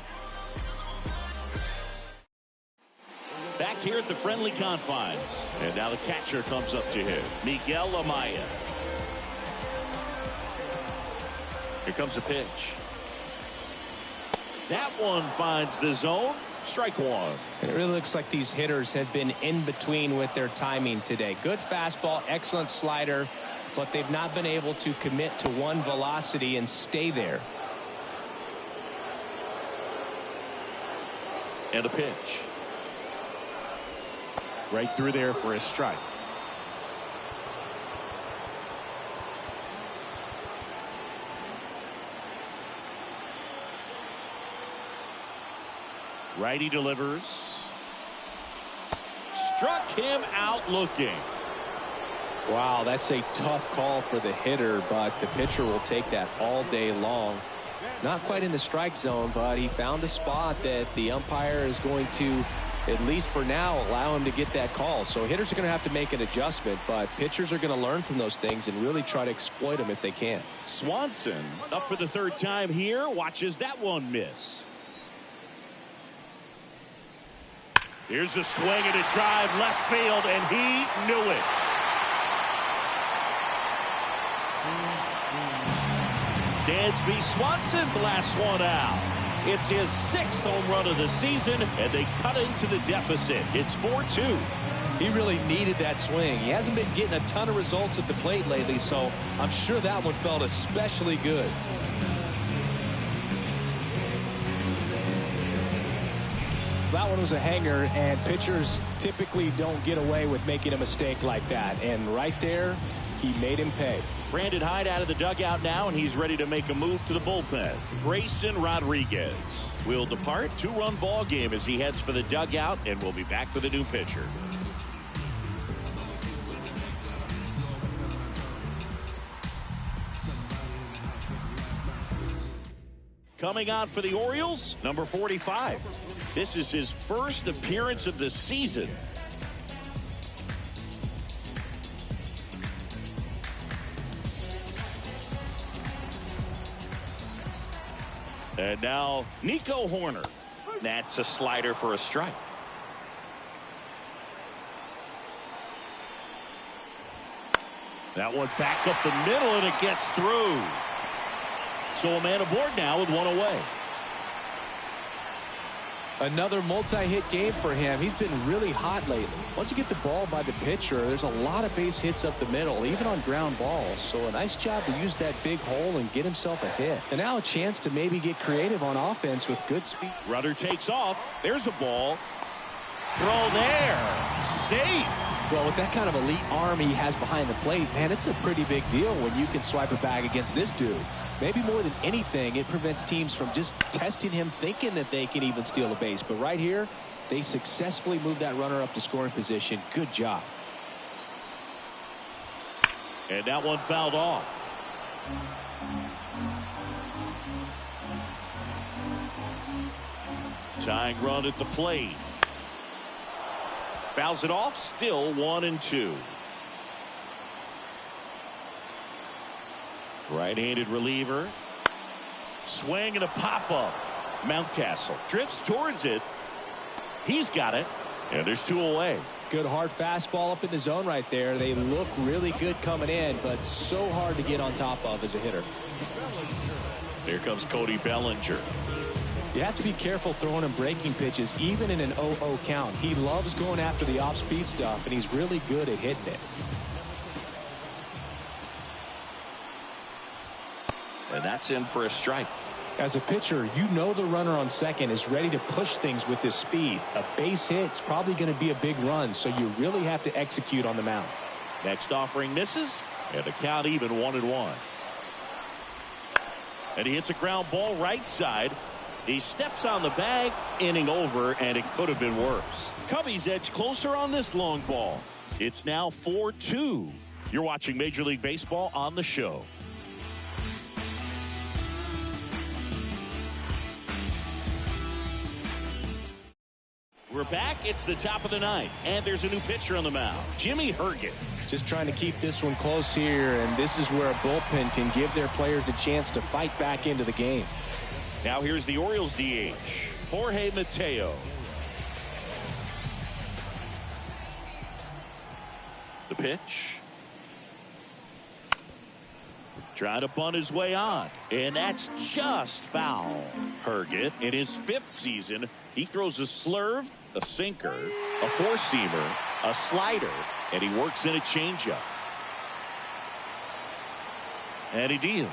Back here at the friendly confines. And now the catcher comes up to him. Miguel Amaya. Here comes a pitch. That one finds the zone. Strike 1. It really looks like these hitters have been in between with their timing today. Good fastball, excellent slider, but they've not been able to commit to one velocity and stay there. And a pitch. Right through there for a strike. Righty delivers. Struck him out looking. Wow, that's a tough call for the hitter, but the pitcher will take that all day long. Not quite in the strike zone, but he found a spot that the umpire is going to, at least for now, allow him to get that call. So hitters are going to have to make an adjustment, but pitchers are going to learn from those things and really try to exploit them if they can. Swanson up for the 3rd time here. Watches that one miss. Here's a swing and a drive left field, and he knew it. Dansby Swanson blasts one out. It's his 6th home run of the season, and they cut into the deficit. It's 4-2. He really needed that swing. He hasn't been getting a ton of results at the plate lately, so I'm sure that one felt especially good. That one was a hanger, and pitchers typically don't get away with making a mistake like that. And right there, he made him pay. Brandon Hyde out of the dugout now, and he's ready to make a move to the bullpen. Grayson Rodriguez will depart. 2-run ball game as he heads for the dugout, and we'll be back with a new pitcher. Coming out for the Orioles, number 45. This is his first appearance of the season. And now Nico Horner. That's a slider for a strike. That one back up the middle, and it gets through. So a man aboard now with 1 away. Another multi-hit game for him. He's been really hot lately. Once you get the ball by the pitcher, there's a lot of base hits up the middle, even on ground balls. So a nice job to use that big hole and get himself a hit. And now a chance to maybe get creative on offense with good speed. Rudder takes off. There's a ball. Throw there. Safe. Well, with that kind of elite arm he has behind the plate, man, it's a pretty big deal when you can swipe a bag against this dude. Maybe more than anything, it prevents teams from just testing him, thinking that they can even steal a base. But right here, they successfully moved that runner up to scoring position. Good job. And that one fouled off. Tying run at the plate. Fouls it off. Still 1-2. Right-handed reliever. Swing and a pop-up. Mountcastle drifts towards it. He's got it. And there's 2 away. Good hard fastball up in the zone right there. They look really good coming in, but so hard to get on top of as a hitter. Here comes Cody Bellinger. You have to be careful throwing him breaking pitches, even in an 0-0 count. He loves going after the off-speed stuff, and he's really good at hitting it. And that's in for a strike. As a pitcher, you know the runner on second is ready to push things with his speed. A base hit's probably going to be a big run, so you really have to execute on the mound. Next offering misses, and the count even 1-1. And he hits a ground ball right side. He steps on the bag, inning over, and it could have been worse. Cubbies edge closer on this long ball. It's now 4-2. You're watching Major League Baseball on the show. We're back. It's the top of the ninth, and there's a new pitcher on the mound, Jimmy Herget. Just trying to keep this one close here, and this is where a bullpen can give their players a chance to fight back into the game. Now here's the Orioles DH, Jorge Mateo. The pitch. Trying to bunt his way on, and that's just foul. Herget, in his 5th season, he throws a slurve, a sinker, a four-seamer, a slider, and he works in a changeup. And he deals.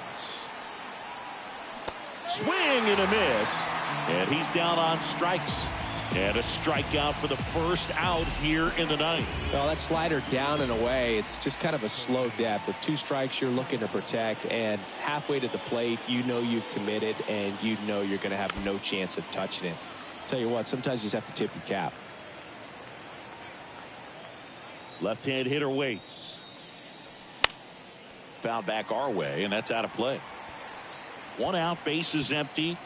Swing and a miss, and he's down on strikes. And a strikeout for the first out here in the ninth. Well, that slider down and away, it's just kind of a slow death. With 2 strikes, you're looking to protect, and halfway to the plate, you know you've committed, and you know you're going to have no chance of touching it. Tell you what, sometimes you just have to tip your cap. Left-hand hitter waits. Foul back our way, and that's out of play. 1 out, base is empty.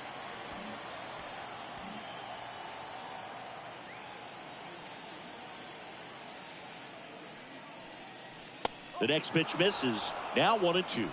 The next pitch misses. Now 1-2.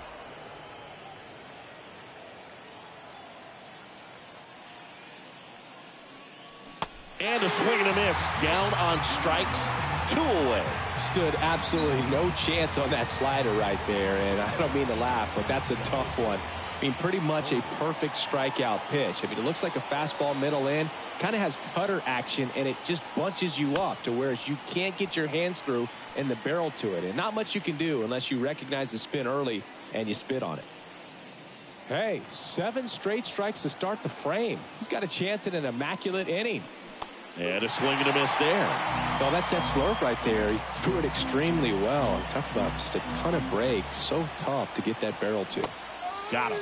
And a swing and a miss. Down on strikes. 2 away. Stood absolutely no chance on that slider right there. And I don't mean to laugh, but that's a tough one. I mean, pretty much a perfect strikeout pitch. I mean, it looks like a fastball middle in. Kind of has cutter action, and it just bunches you up to where you can't get your hands through and the barrel to it. And not much you can do unless you recognize the spin early and you spit on it. Hey, 7 straight strikes to start the frame. He's got a chance at an immaculate inning. And a swing and a miss there. Well, that's that slurve right there. He threw it extremely well. Talk about just a ton of breaks. So tough to get that barrel to. Got him.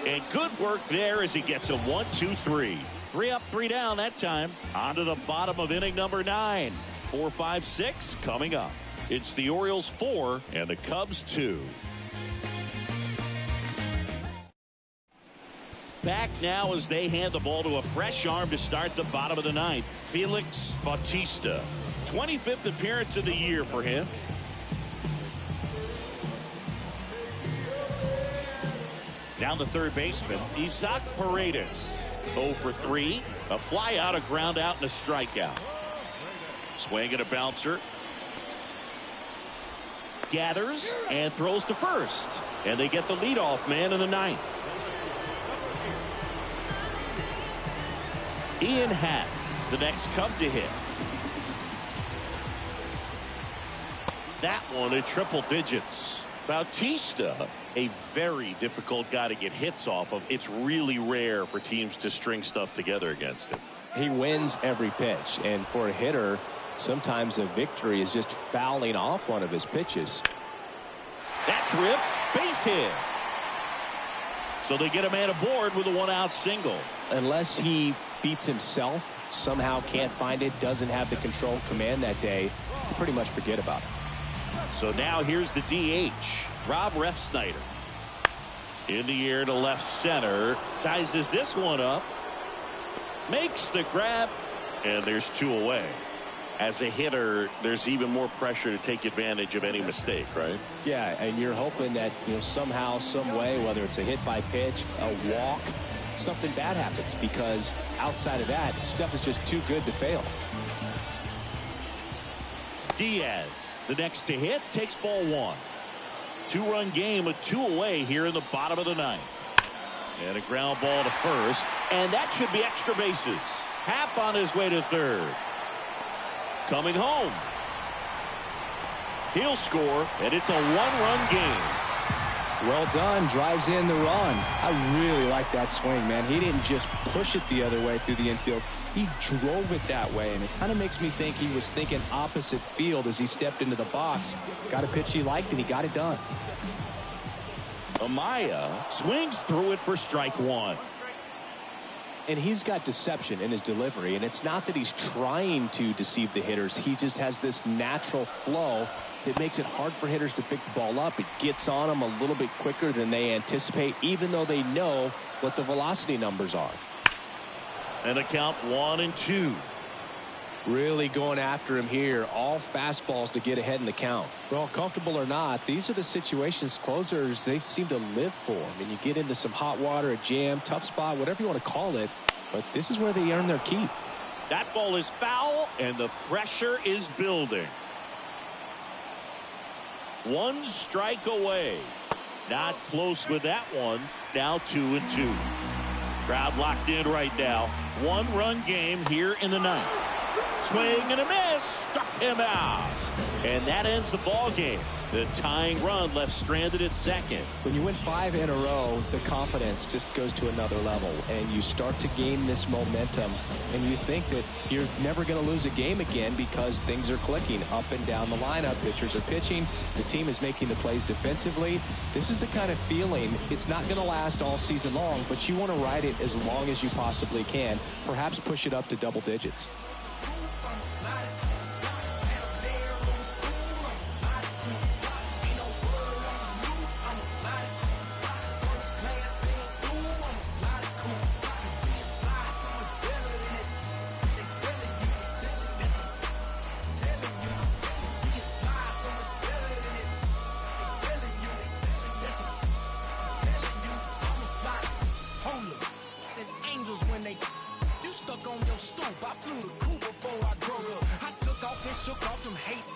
And good work there as he gets a 1-2-3. 3 up, 3 down that time. On to the bottom of inning number 9. 4, 5, 6 coming up. It's the Orioles 4 and the Cubs 2. Back now as they hand the ball to a fresh arm to start the bottom of the ninth. Felix Bautista. 25th appearance of the year for him. Down the third baseman, Isaac Paredes. 0 for 3. A fly out, a ground out, and a strikeout. Swing and a bouncer. Gathers and throws to first. And they get the leadoff man in the ninth. Ian Happ, the next Cub to hit. That one in triple digits. Bautista, a very difficult guy to get hits off of. It's really rare for teams to string stuff together against him. He wins every pitch, and for a hitter, sometimes a victory is just fouling off one of his pitches. That's ripped. Base hit. So they get a man aboard with a 1-out single. Unless he beats himself, somehow can't find it, doesn't have the control command that day, you pretty much forget about it. So now here's the DH, Rob Refsnyder. In the air to left center. Sizes this one up. Makes the grab. And there's 2 away. As a hitter, there's even more pressure to take advantage of any mistake, right? Yeah, and you're hoping that, somehow, some way, whether it's a hit by pitch, a walk, something bad happens, because outside of that, stuff is just too good to fail. Diaz, the next to hit, takes ball 1. 2-run game with 2 away here in the bottom of the ninth. And a ground ball to first, and that should be extra bases. Happ on his way to third. Coming home. He'll score, and it's a 1-run game. Well done. Drives in the run. I really like that swing, man. He didn't just push it the other way through the infield. He drove it that way, and it kind of makes me think he was thinking opposite field as he stepped into the box. Got a pitch he liked, and he got it done. Amaya swings through it for strike 1. And he's got deception in his delivery, and it's not that he's trying to deceive the hitters. He just has this natural flow It makes it hard for hitters to pick the ball up. It gets on them a little bit quicker than they anticipate, even though they know what the velocity numbers are. And a count 1-2. Really going after him here. All fastballs to get ahead in the count. Well, comfortable or not, these are the situations closers they seem to live for. I mean, you get into some hot water, a jam, tough spot, whatever you want to call it, but this is where they earn their keep. That ball is foul, and the pressure is building. One strike away. Not close with that one. Now 2-2. Crowd locked in right now. One-run game here in the ninth. Swing and a miss. Struck him out. And that ends the ball game. The tying run left stranded at second. When you win 5 in a row, the confidence just goes to another level, and you start to gain this momentum, and you think that you're never going to lose a game again because things are clicking up and down the lineup. Pitchers are pitching. The team is making the plays defensively. This is the kind of feeling, it's not going to last all season long, but you want to ride it as long as you possibly can, perhaps push it up to double digits. You stuck on your stoop. I flew the coop before I grow up. I took off and shook off them hate